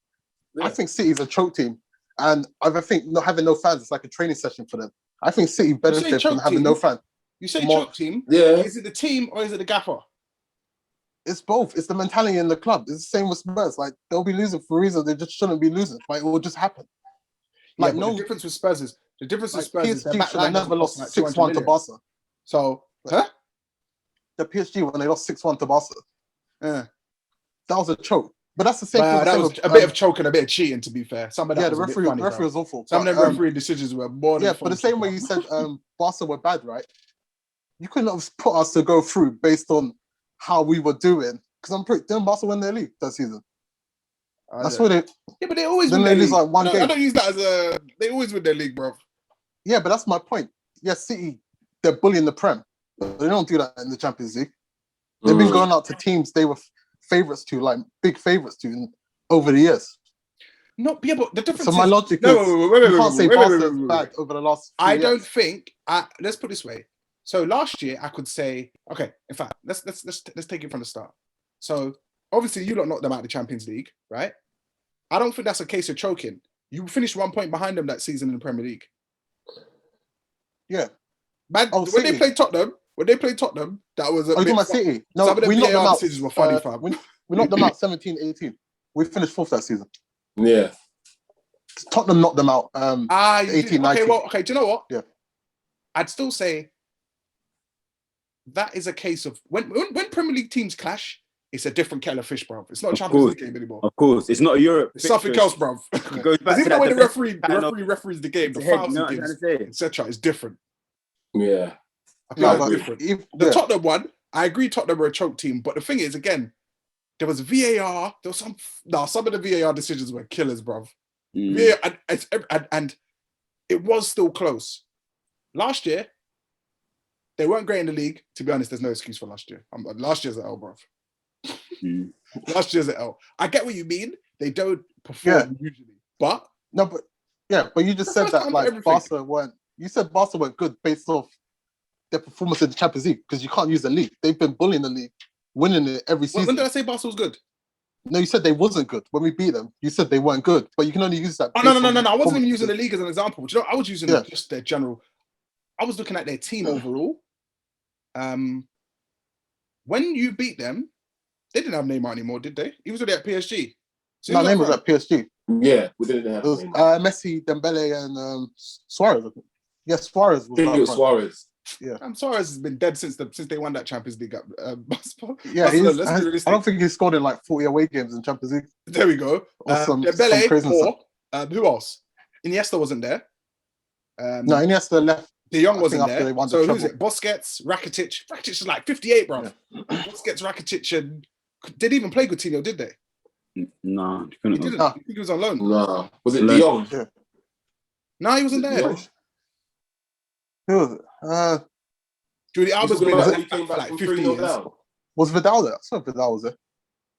[SPEAKER 2] Yeah.
[SPEAKER 4] I think City's a choke team, and I think not having no fans is like a training session for them. I think City benefits from having no fans.
[SPEAKER 1] You say choke team?
[SPEAKER 2] Yeah.
[SPEAKER 1] Is it the team or is it the gaffer?
[SPEAKER 4] It's both. It's the mentality in the club. It's the same with Spurs. Like, they'll be losing for a reason. They just shouldn't be losing. Like, it will just happen. Like,
[SPEAKER 1] the difference with Spurs is
[SPEAKER 4] PSG
[SPEAKER 1] their back
[SPEAKER 4] should
[SPEAKER 1] line
[SPEAKER 4] have never lost
[SPEAKER 1] like
[SPEAKER 4] 6-1 to Barca.
[SPEAKER 1] So,
[SPEAKER 4] The PSG when they lost 6-1 to Barca.
[SPEAKER 1] Yeah.
[SPEAKER 4] That was a choke. But that's the same thing.
[SPEAKER 1] That was a bit of choke and a bit of cheating, to be fair. Some of that
[SPEAKER 4] the referee was awful.
[SPEAKER 1] Some of them referee decisions were more than
[SPEAKER 4] but the same way you said Barca were bad, right? You couldn't have put us to go through based on how we were doing. Because I'm pretty didn't Barca win their league that season? That's what they.
[SPEAKER 1] Yeah, but they always win their
[SPEAKER 4] lose
[SPEAKER 1] league.
[SPEAKER 4] like one game.
[SPEAKER 1] I don't use that as a. They always win their league, bro.
[SPEAKER 4] Yeah, but that's my point. Yes, City, they're bullying the Prem. But they don't do that in the Champions League. They've been going out to teams they were favourites to, like big favourites to, over the years.
[SPEAKER 1] No, yeah, but the difference.
[SPEAKER 4] So my logic is you can't say Barca is bad over the last.
[SPEAKER 1] I don't think. Let's put it this way. So last year I could say, okay. In fact, let's take it from the start. So obviously you lot knocked them out of the Champions League, right? I don't think that's a case of choking. You finished 1 point behind them that season in the Premier League.
[SPEAKER 4] Yeah.
[SPEAKER 1] Man, when they played Tottenham, that was a
[SPEAKER 4] talking about City. No,
[SPEAKER 1] some of the
[SPEAKER 4] we knocked them out.
[SPEAKER 1] decisions were funny, fam.
[SPEAKER 4] We knocked them out 17-18. We finished 4th that season.
[SPEAKER 2] Yeah.
[SPEAKER 4] Tottenham knocked them out 18-19.
[SPEAKER 1] Okay, do you know what?
[SPEAKER 4] Yeah.
[SPEAKER 1] I'd still say that is a case of when Premier League teams clash, it's a different kettle of fish, bro. It's not a Champions League game anymore.
[SPEAKER 3] Of course, it's not Europe.
[SPEAKER 1] It's something else, bro.
[SPEAKER 3] It goes back to
[SPEAKER 1] even the way the referee referees the game, the fouls he gives, etc., is different.
[SPEAKER 2] Yeah.
[SPEAKER 1] Different. The Tottenham one, I agree. Tottenham were a choke team, but the thing is, again, there was VAR. There was some of the VAR decisions were killers, bro. VAR, and it was still close. Last year, they weren't great in the league. To be honest, there's no excuse for last year. Last year's an L, bro. Last year's an L. I get what you mean. They don't perform usually, but
[SPEAKER 4] but you just said that like Barca weren't. You said Barca weren't good based off their performance in the Champions League because you can't use the league. They've been bullying the league, winning it every season.
[SPEAKER 1] When did I say Barca was good?
[SPEAKER 4] No, you said they wasn't good when we beat them. You said they weren't good, but you can only use that.
[SPEAKER 1] Oh no! I wasn't even using the league as an example. Do you know, I was using just their general. I was looking at their team overall. When you beat them, they didn't have Neymar anymore, did they? He was already at PSG.
[SPEAKER 4] So Neymar was at PSG.
[SPEAKER 2] Yeah, we didn't have.
[SPEAKER 4] It was Messi, Dembele, and Suarez. Yes, Suarez was.
[SPEAKER 2] I think it was Suarez.
[SPEAKER 4] Yeah,
[SPEAKER 1] Suarez has been dead since they won that Champions League.
[SPEAKER 4] Yeah, I don't think he scored in like 40 away games in Champions League.
[SPEAKER 1] There we go. Dembele, who else? Iniesta wasn't there.
[SPEAKER 4] No, Iniesta left.
[SPEAKER 1] De Jong wasn't there. So who's it? Busquets, Rakitic. Rakitic is like 58, bro. Yeah. Busquets, Rakitic, and didn't even play Coutinho, did they?
[SPEAKER 3] No,
[SPEAKER 1] he didn't. I think he was on loan.
[SPEAKER 2] No, was it De Jong?
[SPEAKER 4] Yeah.
[SPEAKER 1] No, he wasn't there.
[SPEAKER 4] Who was it?
[SPEAKER 1] Julie Alba's been
[SPEAKER 2] there for like 50 years.
[SPEAKER 4] Was Vidal there? I saw Vidal was there.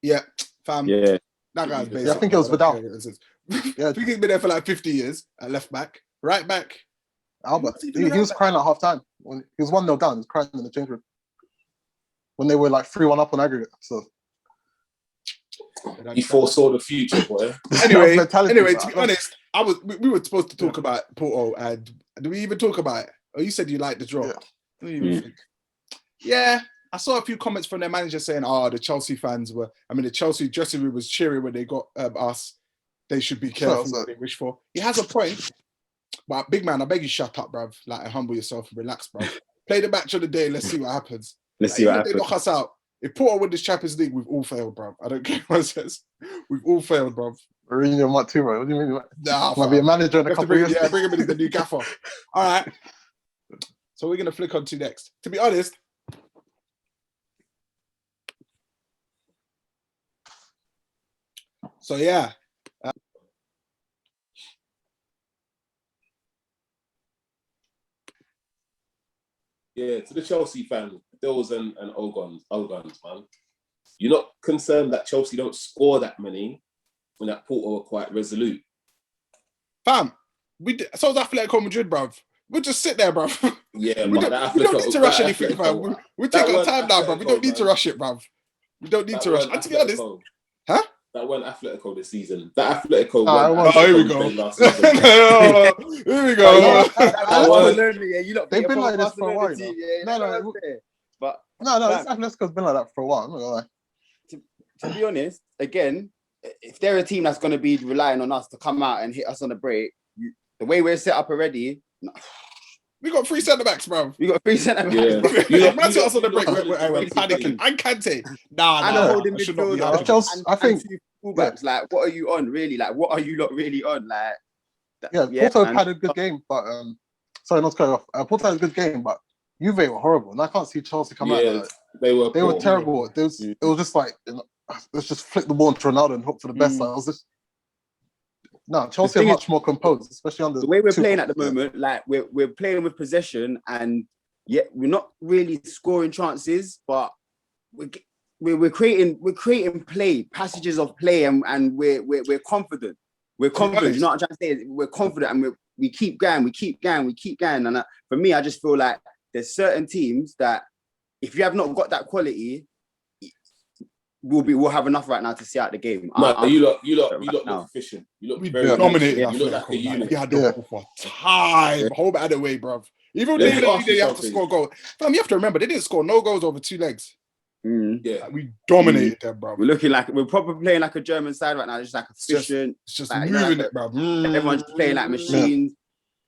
[SPEAKER 1] Yeah, fam.
[SPEAKER 3] Yeah.
[SPEAKER 1] That guy's basic.
[SPEAKER 4] Yeah, I think it was Vidal. Yeah.
[SPEAKER 1] I think he's been there for like 50 years at left back. Right back.
[SPEAKER 4] Albert,
[SPEAKER 1] What's he
[SPEAKER 4] he
[SPEAKER 1] doing
[SPEAKER 4] was
[SPEAKER 1] right
[SPEAKER 4] crying at half time. When he was 1-0 down, he was crying in the change room. When they were like 3-1 up on aggregate. So
[SPEAKER 2] He foresaw the future, boy.
[SPEAKER 1] Anyway,
[SPEAKER 4] mentality,
[SPEAKER 1] to
[SPEAKER 4] bro.
[SPEAKER 1] be honest, we were supposed to talk about Porto, and do we even talk about it? Oh, you said you liked the draw.
[SPEAKER 4] Yeah.
[SPEAKER 1] I don't even think. Yeah, I saw a few comments from their manager saying, "Oh, the Chelsea fans were. I mean, the Chelsea dressing room was cheering when they got us. They should be careful what they wish for." He has a point, but big man, I beg you, shut up, bruv. Like, humble yourself and relax, bruv. Play the match of the day. Let's see what happens.
[SPEAKER 3] Let's see what
[SPEAKER 1] If they
[SPEAKER 3] happens.
[SPEAKER 1] knock us out. If Porto win this Champions League, we've all failed, bruv. I don't care what it says. We've all failed, bruv.
[SPEAKER 4] Mourinho might too, bro. What do you mean?
[SPEAKER 1] Nah,
[SPEAKER 4] Might be a manager in a couple of years.
[SPEAKER 1] Yeah, bring him in as the new gaffer. All right. So we're gonna flick on to next. To be honest, so yeah.
[SPEAKER 2] Yeah, to the Chelsea fan, Dills and Ogons, man. You're not concerned that Chelsea don't score that many when that Porto are quite resolute.
[SPEAKER 1] Fam, so was Atletico Madrid, bruv. We'll just sit there, bruv.
[SPEAKER 2] Yeah,
[SPEAKER 1] we don't need to rush anything, fam. We take our time now, bruv. We don't need to rush it, bruv. We don't need to rush. And to be honest, huh?
[SPEAKER 2] That went Atletico this season. That Atletico
[SPEAKER 1] here we go. Here we go.
[SPEAKER 4] They've been like this for a while. No, Atletico's been like that for a while. I'm not gonna lie.
[SPEAKER 3] To be honest, again, if they're a team that's going to be relying on us to come out and hit us on the break, the way we're set up already,
[SPEAKER 1] we got 3 centre backs, bro.
[SPEAKER 3] We got 3 centre backs.
[SPEAKER 1] Yeah. You us on the break. We're panicking. And Kante. Nah.
[SPEAKER 3] Holding midfielder.
[SPEAKER 4] I think
[SPEAKER 3] fullbacks. Like, what are you on, really? Like, what are you lot really on? Like,
[SPEAKER 4] Porto had a good game, but sorry, not to cut you off. Porto had a good game, but Juve were horrible, and I can't see Chelsea come out. Like, they were terrible. It was just like, let's just flick the ball into Ronaldo and hope for the best. Like, Chelsea are much more composed, especially on the
[SPEAKER 3] way we're playing at the moment. Like, we're playing with possession, and yet we're not really scoring chances, but we're creating passages of play, and we're confident. We're confident. You know what I'm trying to say? We're confident, and we keep going. And for me, I just feel like there's certain teams that if you have not got that quality, we'll have enough right now to see out the game.
[SPEAKER 2] No, you look efficient. You look very
[SPEAKER 1] dominated.
[SPEAKER 2] You look like a unit.
[SPEAKER 1] We had the ball for time. Home and away, bruv. Even they have to score goals. Fam, you have to remember they didn't score no goals over 2 legs.
[SPEAKER 2] Yeah,
[SPEAKER 1] we dominated them, bro.
[SPEAKER 3] We're probably playing like a German side right now. Just like efficient.
[SPEAKER 1] It's just moving it, bro.
[SPEAKER 3] Everyone's playing like machines.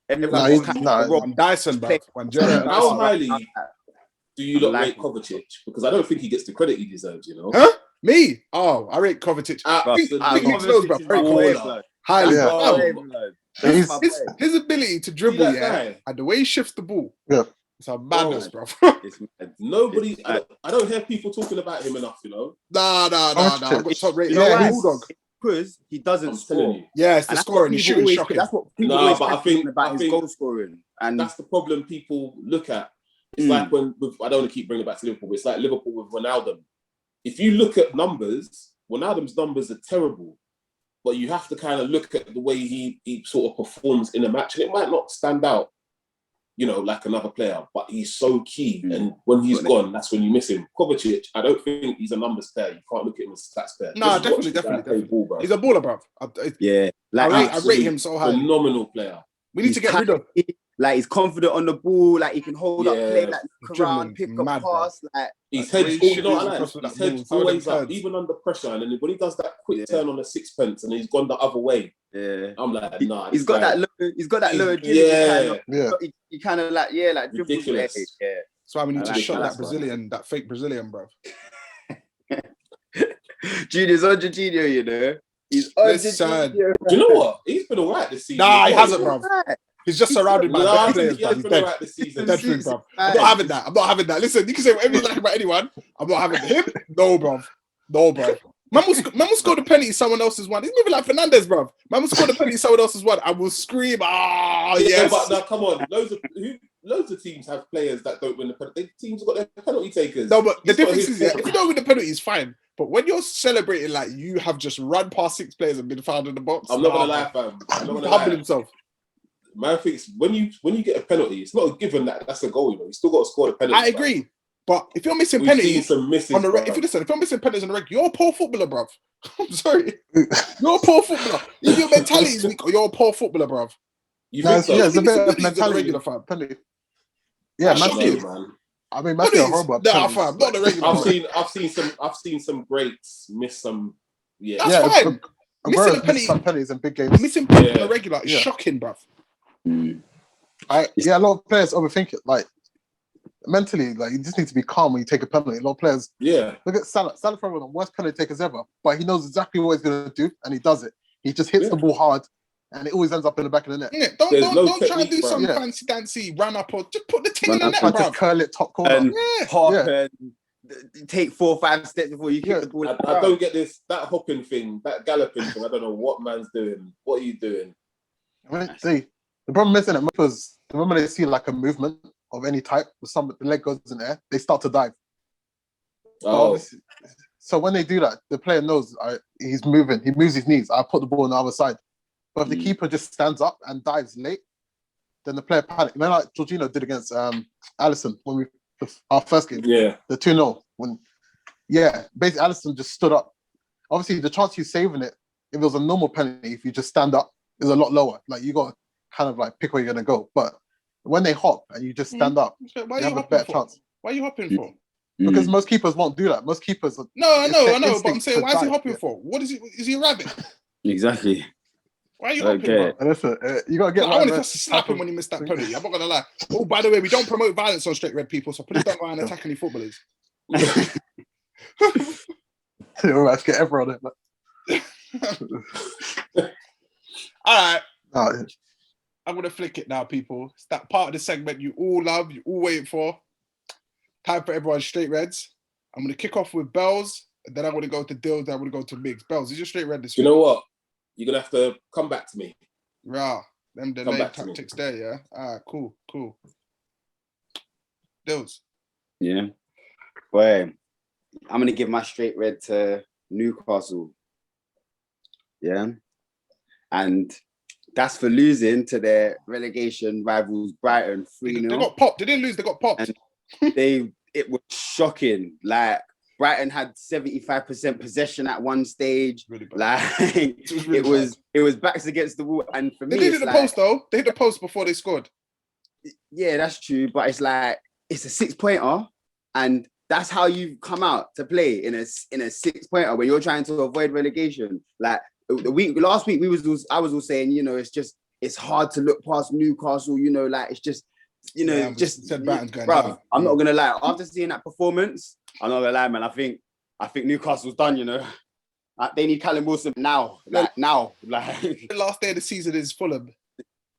[SPEAKER 1] Dyson, bro.
[SPEAKER 2] How highly do you not rate Kovacic? Because I don't think he gets the credit he deserves. You know?
[SPEAKER 1] Huh? Me? Oh, I rate Kovacic. Highly. His ability to dribble, and the way he shifts the ball.
[SPEAKER 4] Yeah.
[SPEAKER 1] It's a madness, bro.
[SPEAKER 2] Nobody, I don't hear people talking about him enough, you know?
[SPEAKER 1] Nah. I've got top rating.
[SPEAKER 3] Because he doesn't score.
[SPEAKER 1] Yeah, it's the scoring. He's shooting shocking.
[SPEAKER 3] That's what people always think about his goal scoring.
[SPEAKER 2] And that's the problem people look at. It's like I don't want to keep bringing it back to Liverpool, but it's like Liverpool with Ronaldo. If you look at numbers, Ronaldo's numbers are terrible. But you have to kind of look at the way he sort of performs in a match. And it might not stand out, you know, like another player, but he's so key. And when he's gone, that's when you miss him. Kovacic, I don't think he's a numbers player. You can't look at him as a stats player.
[SPEAKER 1] No, definitely. Ball, he's a baller, bro. I rate him so high.
[SPEAKER 2] Phenomenal player.
[SPEAKER 1] We need to get rid of.
[SPEAKER 3] Like, he's confident on the ball. Like, he can hold up play, like look around, pick up pass. Like,
[SPEAKER 2] his head's always up, even under pressure. And then when he does that quick turn on the sixpence and he's gone the other way, I'm like, nah.
[SPEAKER 3] He's got that low agility. He kind of like
[SPEAKER 2] ridiculous.
[SPEAKER 1] That's why we need to shut that fake Brazilian, bro.
[SPEAKER 3] Junior's on Jorginho, you know. He's on Jorginho.
[SPEAKER 2] Do you know what? He's been alright this season.
[SPEAKER 1] Nah, he hasn't, bro. He's just surrounded by bad players, bro. He's dead. Dead for him, bro. I'm not having that. Listen, you can say whatever you like about anyone. I'm not having him. No, bro. Man will score the penalty, someone else's one. He's moving like Fernandez, bro. Man will score the penalty, someone else's one. I will scream, yes.
[SPEAKER 2] But now, come on. Loads of teams have players that don't win the penalty. Teams have got their penalty takers.
[SPEAKER 1] No, but the difference is, if you don't win the penalty, it's fine. But when you're celebrating like you have just run past 6 players and been found in the box,
[SPEAKER 2] I'm not gonna lie, fam. I'm not gonna
[SPEAKER 1] humble
[SPEAKER 2] lie.
[SPEAKER 1] himself.
[SPEAKER 2] Man thinks when you get a penalty, it's not a given that that's a goal. You know, you still got to score the penalty.
[SPEAKER 1] I agree.
[SPEAKER 2] Man.
[SPEAKER 1] But if you're missing
[SPEAKER 2] We've seen
[SPEAKER 1] penalties
[SPEAKER 2] some misses
[SPEAKER 1] on the
[SPEAKER 2] bruv.
[SPEAKER 1] if you're missing penalties on the reg, you're a poor footballer, bruv. I'm sorry. You're a poor footballer. If your mentality is weak, or you're a poor footballer, bruv.
[SPEAKER 2] You
[SPEAKER 4] No,
[SPEAKER 2] think so?
[SPEAKER 4] yeah, it's a bit of
[SPEAKER 1] penalties on the
[SPEAKER 4] mentality.
[SPEAKER 1] regular, fam.
[SPEAKER 4] Penalty. Yeah,
[SPEAKER 1] That's
[SPEAKER 2] I
[SPEAKER 4] man.
[SPEAKER 2] don't
[SPEAKER 1] shocking.
[SPEAKER 2] know, man.
[SPEAKER 4] I mean, man, are horrible. at
[SPEAKER 1] Nah,
[SPEAKER 4] penalties.
[SPEAKER 1] fam, not the regular.
[SPEAKER 2] I've seen some greats miss some. Yeah,
[SPEAKER 1] That's fine. Missing a
[SPEAKER 4] Aguero's
[SPEAKER 1] penalty,
[SPEAKER 4] missed some penalties in big games.
[SPEAKER 1] missing penalties on
[SPEAKER 2] Yeah.
[SPEAKER 1] the regular is
[SPEAKER 4] Yeah.
[SPEAKER 1] shocking, bruv.
[SPEAKER 4] A lot of players overthink it. Like mentally, like you just need to be calm when you take a penalty. A lot of players
[SPEAKER 2] yeah.
[SPEAKER 4] look at Salah. Salah's probably one of the worst penalty takers ever, but he knows exactly what he's going to do, and he does it. He just hits the ball hard, and it always ends up in the back of the net.
[SPEAKER 1] Yeah,
[SPEAKER 2] There's no
[SPEAKER 1] don't try and do
[SPEAKER 2] technique,
[SPEAKER 1] some
[SPEAKER 2] bruv.
[SPEAKER 1] fancy dancy run up or just put the thing
[SPEAKER 3] Run
[SPEAKER 1] in the
[SPEAKER 3] up
[SPEAKER 1] net,
[SPEAKER 4] Try to
[SPEAKER 1] bruv.
[SPEAKER 4] curl it top corner.
[SPEAKER 3] And
[SPEAKER 1] Yeah.
[SPEAKER 3] hop
[SPEAKER 4] Yeah.
[SPEAKER 3] and take 4 or 5 steps before you kick the ball.
[SPEAKER 2] I don't get this, that hopping thing, that galloping thing. I don't know what man's doing. What are you doing?
[SPEAKER 4] I mean, see, the problem isn't it because the moment they see like a movement of any type, with the leg goes in the air, they start to dive.
[SPEAKER 2] Oh,
[SPEAKER 4] So when they do that, the player knows he's moving. He moves his knees. I put the ball on the other side. But if the keeper just stands up and dives late, then the player panics. Remember like Jorginho did against Alisson when our first game,
[SPEAKER 2] yeah.
[SPEAKER 4] the 2-0. Basically Alisson just stood up. Obviously, the chance you saving it, if it was a normal penalty, if you just stand up, is a lot lower. Like you got to kind of like pick where you're gonna go. But when they hop and you just stand up,
[SPEAKER 1] Why
[SPEAKER 4] you
[SPEAKER 1] are
[SPEAKER 4] have
[SPEAKER 1] you
[SPEAKER 4] a
[SPEAKER 1] hopping
[SPEAKER 4] better
[SPEAKER 1] for?
[SPEAKER 4] chance.
[SPEAKER 1] Why are you hopping for?
[SPEAKER 4] Because most keepers won't do that. Most keepers are
[SPEAKER 1] No, I
[SPEAKER 4] it's
[SPEAKER 1] know,
[SPEAKER 4] their
[SPEAKER 1] but I'm
[SPEAKER 4] instinct
[SPEAKER 1] saying,
[SPEAKER 4] to
[SPEAKER 1] why is he
[SPEAKER 4] dive,
[SPEAKER 1] hopping
[SPEAKER 4] yeah.
[SPEAKER 1] for? What is he? Is he a rabbit?
[SPEAKER 3] Exactly.
[SPEAKER 1] Why are you hopping,
[SPEAKER 3] Okay.
[SPEAKER 1] bro?
[SPEAKER 4] And listen, you gotta get.
[SPEAKER 1] I wanted
[SPEAKER 4] whatever
[SPEAKER 1] just to slap
[SPEAKER 4] type
[SPEAKER 1] him
[SPEAKER 4] of
[SPEAKER 1] when he missed that
[SPEAKER 4] thing.
[SPEAKER 1] penalty. I'm not gonna lie. Oh, by the way, we don't promote violence on straight red people, so please don't go and attack any footballers.
[SPEAKER 4] Let's get everyone in.
[SPEAKER 1] All right,
[SPEAKER 4] No,
[SPEAKER 1] I'm gonna flick it now, people. It's that part of the segment you all love, you all waiting for. Time for everyone's straight reds. I'm gonna kick off with Bells, and then I'm gonna go to Dills, then I'm gonna go to Migs. Bells, is your straight red this
[SPEAKER 2] You
[SPEAKER 1] week?
[SPEAKER 2] know what? You're gonna have to come back to me.
[SPEAKER 1] Rah, them
[SPEAKER 2] Come
[SPEAKER 1] delayed
[SPEAKER 2] back to me.
[SPEAKER 1] tactics there, yeah. Cool. Dills.
[SPEAKER 3] Yeah. Boy, I'm going to give my straight red to Newcastle. Yeah. And that's for losing to their relegation rivals Brighton 3-0.
[SPEAKER 1] They got popped. They didn't lose. They got popped.
[SPEAKER 3] And it was shocking. Like Brighton had 75% possession at one stage.
[SPEAKER 1] Really bad.
[SPEAKER 3] Like it was backs against the wall. And for me,
[SPEAKER 1] They did hit the post though. They hit the post before they scored.
[SPEAKER 3] Yeah, that's true. But it's like it's a 6-pointer, and that's how you come out to play in a 6-pointer when you're trying to avoid relegation. Like last week, I was all saying, you know, it's hard to look past Newcastle. You know, like it's just. You know, just
[SPEAKER 1] said Brighton's going
[SPEAKER 3] bro,
[SPEAKER 1] down.
[SPEAKER 3] I'm not gonna lie. After seeing that performance, I'm not gonna lie, man. I think Newcastle's done. You know, they need Callum Wilson now. Like
[SPEAKER 1] The last day of the season is Fulham.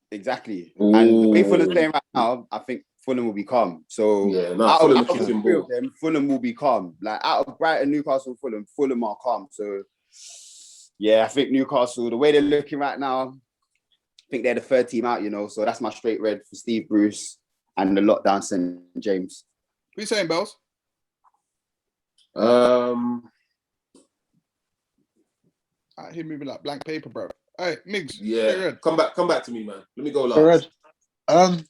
[SPEAKER 3] Exactly. And the way Fulham's playing right now, I think Fulham will be calm. So out of the three of them, Fulham will be calm. Like out of Brighton, Newcastle, Fulham are calm. So yeah, I think Newcastle, the way they're looking right now, I think they're the third team out, you know. So that's my straight red for Steve Bruce and the lockdown St. James.
[SPEAKER 1] What are you saying, Bells? He's moving like blank paper, bro. All right, Migs.
[SPEAKER 2] Yeah, come back to me, man. Let me go last.
[SPEAKER 4] I'm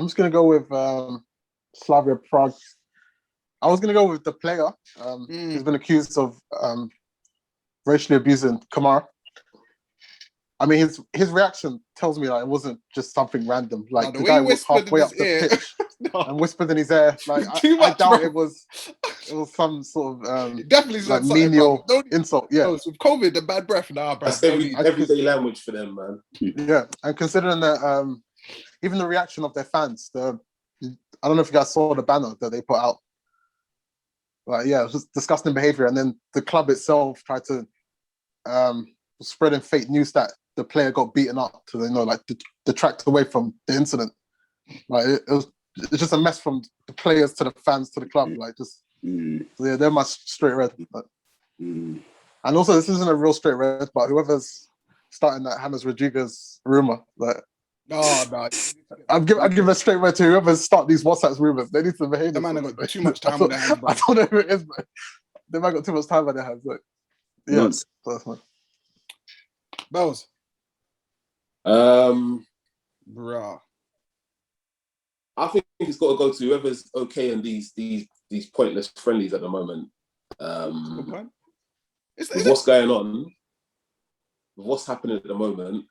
[SPEAKER 4] just gonna go with Slavia Prague. I was gonna go with the player. He's been accused of racially abusing Kamara. I mean, his reaction tells me like it wasn't just something random. Like the guy was halfway up the pitch and whispered in his ear. Like I doubt it was some sort of
[SPEAKER 1] definitely
[SPEAKER 4] like menial insult. Yeah,
[SPEAKER 1] with COVID, the bad breath. Nah, bro.
[SPEAKER 2] That's everyday language for them, man.
[SPEAKER 4] Yeah, and considering that, even the reaction of their fans, I don't know if you guys saw the banner that they put out. Like, yeah, it was just disgusting behavior, and then the club itself tried to spreading fake news that the player got beaten up to, you know, like detract away from the incident. Like it's just a mess from the players to the fans to the club. Like just so yeah, they're my straight red. And also, this isn't a real straight red, but whoever's starting that James Rodriguez rumor, like
[SPEAKER 1] Oh no.
[SPEAKER 4] I'd give a straight red to whoever start these WhatsApp rumors. They need to behave.
[SPEAKER 1] The man
[SPEAKER 4] themselves.
[SPEAKER 1] have got too much time on their hands, bro.
[SPEAKER 4] I don't know who it is, but they might got too much time on their hands. But yeah, that's fine.
[SPEAKER 1] Bells.
[SPEAKER 2] Bruh. I think it's got to go to whoever's okay in these pointless friendlies at the moment. With what's going on, with what's happening at the moment,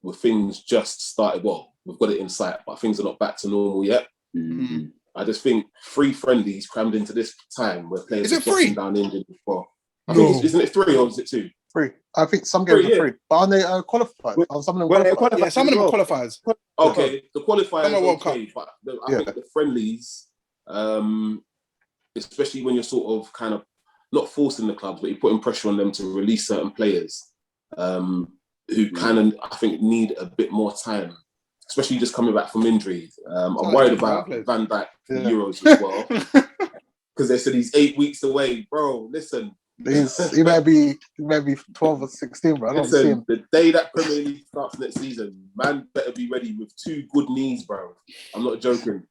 [SPEAKER 2] with things just started. Well, we've got it in sight, but things are not back to normal yet.
[SPEAKER 1] Mm-hmm.
[SPEAKER 2] I just think 3 friendlies crammed into this time where players
[SPEAKER 1] are dropping
[SPEAKER 2] down injured before. I think isn't it 3 or is it 2?
[SPEAKER 4] 3. I think some games are 3, but aren't they qualified? Some of them qualified.
[SPEAKER 1] Yeah, some of them are qualifiers.
[SPEAKER 2] Okay, the qualifiers
[SPEAKER 1] are
[SPEAKER 2] okay, but I think the friendlies, especially when you're sort of kind of not forcing the clubs, but you're putting pressure on them to release certain players who kind of, I think, need a bit more time, especially just coming back from injury. I'm worried about Van Dijk for the Euros as well, because they said he's 8 weeks away. Bro, listen.
[SPEAKER 4] He might be 12 or 16, bro. I don't see him.
[SPEAKER 2] The day that Premier League starts next season, man better be ready with 2 good knees, bro. I'm not joking.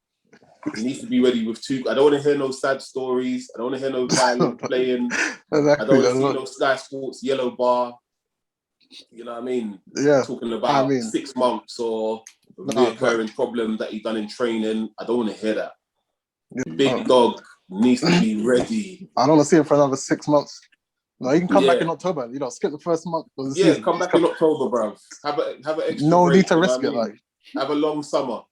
[SPEAKER 2] He needs to be ready with 2. I don't want to hear no sad stories. I don't want to hear no violent playing.
[SPEAKER 4] Exactly.
[SPEAKER 2] I don't want to see no Sky Sports yellow bar. You know what I mean?
[SPEAKER 4] Yeah.
[SPEAKER 2] Talking about 6 months or reoccurring problem that he done in training. I don't want to hear that. Big dog needs to be ready.
[SPEAKER 4] I don't want to see him for another 6 months. No, he can come back in October. You know, skip the first month.
[SPEAKER 2] Come back in October, bro. Have an extra
[SPEAKER 4] no
[SPEAKER 2] break,
[SPEAKER 4] need to risk it. Like,
[SPEAKER 2] have a long summer.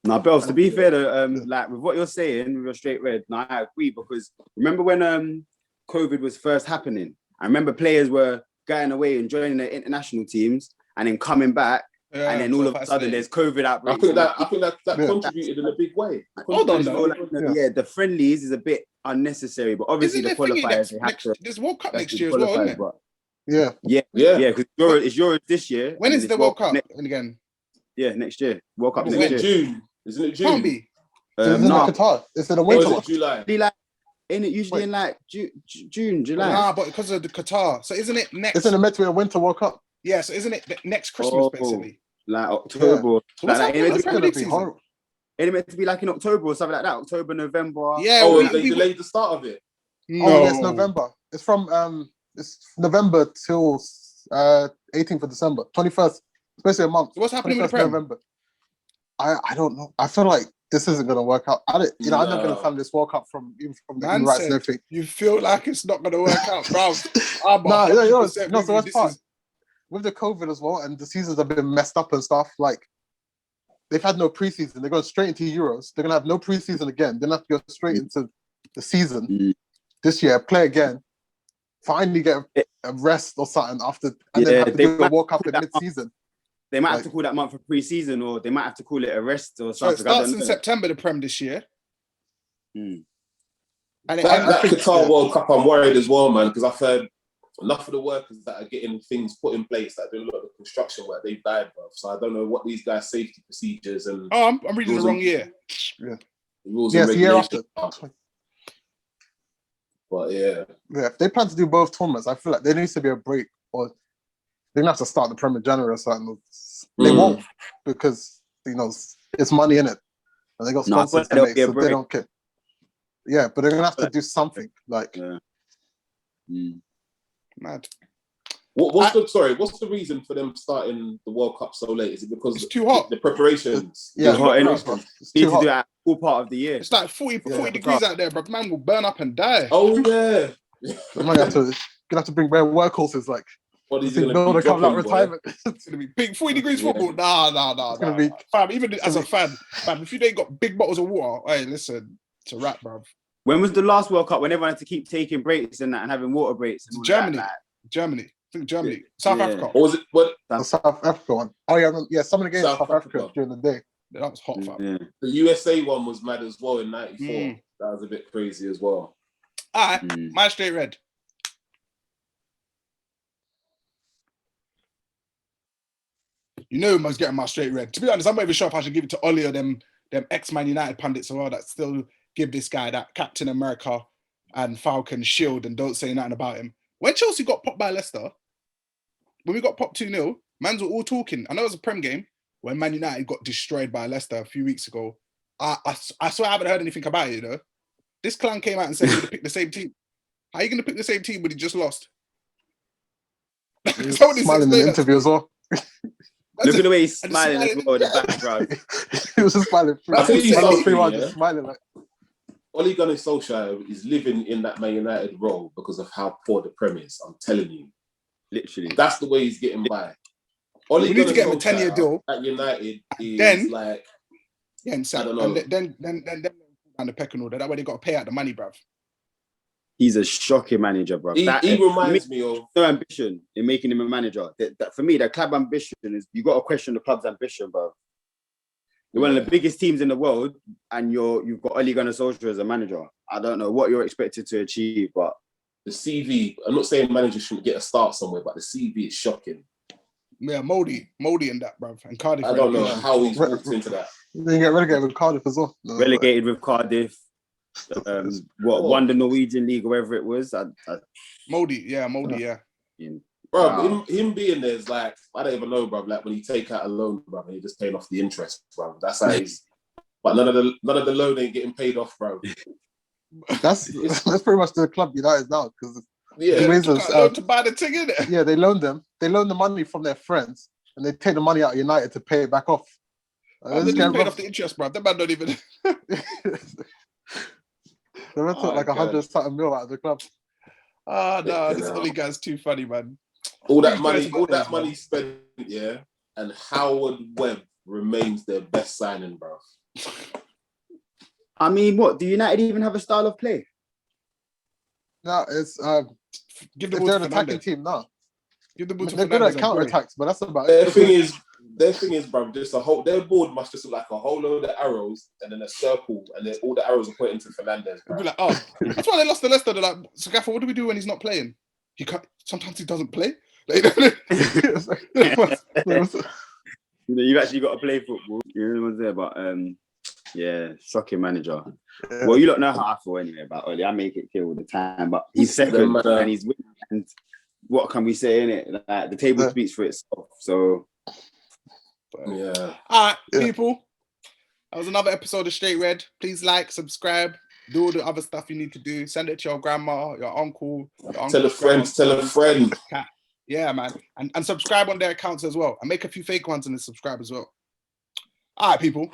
[SPEAKER 3] Now, Bells, to be fair, though, like with what you're saying with your straight red, now I agree, because remember when COVID was first happening? I remember players were going away and joining the international teams and then coming back. And then all of a sudden, there's COVID outbreaks.
[SPEAKER 2] I think that contributed in a big way.
[SPEAKER 1] Hold on,
[SPEAKER 3] the friendlies is a bit unnecessary, but obviously the qualifiers they have to.
[SPEAKER 1] There's World Cup next year as well, isn't it?
[SPEAKER 4] Yeah.
[SPEAKER 3] Because it's Euros this year.
[SPEAKER 1] When is the World Cup? And again,
[SPEAKER 3] next year. World Cup next year.
[SPEAKER 2] June. Isn't it June?
[SPEAKER 1] Can't be.
[SPEAKER 4] Isn't it Qatar? It's in the winter.
[SPEAKER 2] Or is it July?
[SPEAKER 3] Ain't it usually in like June, July?
[SPEAKER 1] Nah, but because of the Qatar, so isn't it next?
[SPEAKER 4] Isn't it meant to be a winter World Cup?
[SPEAKER 1] Yeah, so isn't it next Christmas basically?
[SPEAKER 3] Like October.
[SPEAKER 1] Like
[SPEAKER 3] it's
[SPEAKER 1] gonna be horrible.
[SPEAKER 3] Ain't it meant to be like in October or something like that? October, November.
[SPEAKER 1] Yeah.
[SPEAKER 2] They delayed the start of it.
[SPEAKER 4] No, it's November. It's from it's November till 18th of December, 21st. It's basically a month.
[SPEAKER 1] So what's happening with the Prem?
[SPEAKER 4] November. I don't know. I feel like this isn't going to work out. I'm not going to fan this World Cup from the human rights and everything.
[SPEAKER 1] You feel like it's not going to work out, bro.
[SPEAKER 4] No, so that's fine. With the COVID as well, and the seasons have been messed up and stuff, like, they've had no preseason. They're going straight into Euros. They're going to have no preseason again. Then have to go straight into the season this year, play again, finally get a rest or something after, and then have to do the World Cup in mid-season.
[SPEAKER 3] They might have to call that month a pre-season, or they might have to call it a rest or something.
[SPEAKER 1] So it starts in September, the Prem this year.
[SPEAKER 2] And that Qatar World Cup, I'm worried as well, man, because I've heard enough of the workers that are getting things put in place, that are doing a lot of the construction work, they've died, bro. So I don't know what these guys' safety procedures and...
[SPEAKER 1] I'm reading the wrong year.
[SPEAKER 2] Rules and regulations. But
[SPEAKER 4] yeah, if they plan to do both tournaments, I feel like there needs to be a break, or they're gonna have to start the Premier January or something. They won't, because it's money in it, and they got sponsors to make, so they don't care. Yeah, but they're gonna have to do something like.
[SPEAKER 1] Mad.
[SPEAKER 2] What's the reason for them starting the World Cup so late? Is it because
[SPEAKER 1] it's too hot?
[SPEAKER 2] The preparations.
[SPEAKER 3] It's too hot. Do that all part of the year.
[SPEAKER 1] It's like 40 degrees out there, bro. Man will burn up and die.
[SPEAKER 2] Oh yeah.
[SPEAKER 4] So gonna have to bring bare workhorses, like.
[SPEAKER 2] Body's gonna
[SPEAKER 4] come out retirement.
[SPEAKER 1] It's gonna be big 40 degrees football. Nah. It's gonna be fam. Even as a fan, if you ain't got big bottles of water, hey, listen, it's a wrap, bro.
[SPEAKER 3] When was the last World Cup when everyone had to keep taking breaks and that and having water breaks? And
[SPEAKER 1] Germany. I think Germany. South Africa.
[SPEAKER 2] Or was it what?
[SPEAKER 4] The South Africa one. Oh yeah, some of the games South Africa during the day.
[SPEAKER 1] That was hot, fam.
[SPEAKER 2] Yeah. The USA one was mad as well in '94. That was a bit crazy as well.
[SPEAKER 1] All right, my straight red. You know, I was getting my straight red. To be honest, I'm not even sure if I should give it to Ollie or them ex-Man United pundits as well that still give this guy that Captain America and Falcon shield and don't say nothing about him. When Chelsea got popped by Leicester, when we got popped 2-0, Mans were all talking. I know it was a Prem game when Man United got destroyed by Leicester a few weeks ago. I swear I haven't heard anything about it, you know. This clown came out and said he would pick the same team. How are you going to pick the same team when he just lost?
[SPEAKER 4] He was smiling in the interview as well.
[SPEAKER 3] Look at the way he's smiling as well in the background.
[SPEAKER 4] He was just smiling.
[SPEAKER 2] I think he's
[SPEAKER 4] just smiling like.
[SPEAKER 2] Ole Gunnar Solskjaer is living in that Man United role because of how poor the Prem is. I'm telling you.
[SPEAKER 3] Literally.
[SPEAKER 2] That's the way he's getting by.
[SPEAKER 1] We need to get him a 10-year deal.
[SPEAKER 2] At United is
[SPEAKER 1] then,
[SPEAKER 2] like...
[SPEAKER 1] Yeah, and
[SPEAKER 2] I don't know.
[SPEAKER 1] then down the peck and order. That way they got to pay out the money, bruv.
[SPEAKER 3] He's a shocking manager, bro.
[SPEAKER 2] He reminds me of...
[SPEAKER 3] No ambition in making him a manager. For me, the club ambition is... You got to question the club's ambition, bro. You're one of the biggest teams in the world, and you've got Ole Gunnar Solskjaer as a manager. I don't know what you're expected to achieve, but
[SPEAKER 2] the CV. I'm not saying managers shouldn't get a start somewhere, but the CV is shocking.
[SPEAKER 1] Yeah, Moldy in that, bruv. And Cardiff.
[SPEAKER 2] I don't know how he's walked into that.
[SPEAKER 4] They get relegated with Cardiff as well.
[SPEAKER 3] Relegated with Cardiff. Won the Norwegian League, or wherever it was.
[SPEAKER 1] Moldy, yeah.
[SPEAKER 2] Bro, him being there is like, I don't even know, bro. Like when you take out a loan, bro, and you're just paying off the interest, bro. That's how he's. But none of the loan ain't getting paid off, bro.
[SPEAKER 4] That's pretty much the club United now, because
[SPEAKER 1] to buy the thing, innit?
[SPEAKER 4] Yeah, they loan them. They loan the money from their friends, and they take the money out of United to pay it back off.
[SPEAKER 1] They just paid off the interest, bro. That man don't even.
[SPEAKER 4] They went took like 100-something mil out of the club.
[SPEAKER 1] No, this Ole guy's too funny, man.
[SPEAKER 2] All that money spent, yeah, and Howard Webb remains their best signing, bro.
[SPEAKER 3] I mean, what? Do United even have a style of play?
[SPEAKER 4] No, it's
[SPEAKER 1] give the ball
[SPEAKER 4] they're
[SPEAKER 1] to
[SPEAKER 4] an attacking
[SPEAKER 1] Fernandes.
[SPEAKER 4] team now.
[SPEAKER 1] Give the ball to
[SPEAKER 4] They're good
[SPEAKER 1] Fernandes
[SPEAKER 4] at
[SPEAKER 1] and
[SPEAKER 4] counter
[SPEAKER 1] Gray.
[SPEAKER 4] attacks, but that's about
[SPEAKER 2] Their
[SPEAKER 4] it.
[SPEAKER 2] thing is, bro, just their board must just look like a whole load of arrows and then a circle, and then all the arrows are pointing to Fernandes, bro.
[SPEAKER 1] We'll be like, oh, that's why they lost to Leicester. They're like, so Gaffer, what do we do when he's not playing? He can't. Sometimes he doesn't play. Like,
[SPEAKER 3] You've actually got to play football. You know what's there, but yeah, shocking manager.
[SPEAKER 4] Yeah.
[SPEAKER 3] Well, you don't know how I feel anyway about Ole. I make it clear all the time, but he's second and he's winning. And what can we say in it? Like, the table speaks for itself. So
[SPEAKER 2] yeah.
[SPEAKER 1] All right, people. That was another episode of Straight Red. Please like, subscribe, do all the other stuff you need to do. Send it to your grandma, your uncle.
[SPEAKER 2] Tell a friend.
[SPEAKER 1] Yeah, man. And subscribe on their accounts as well. And make a few fake ones and then subscribe as well. All right, people.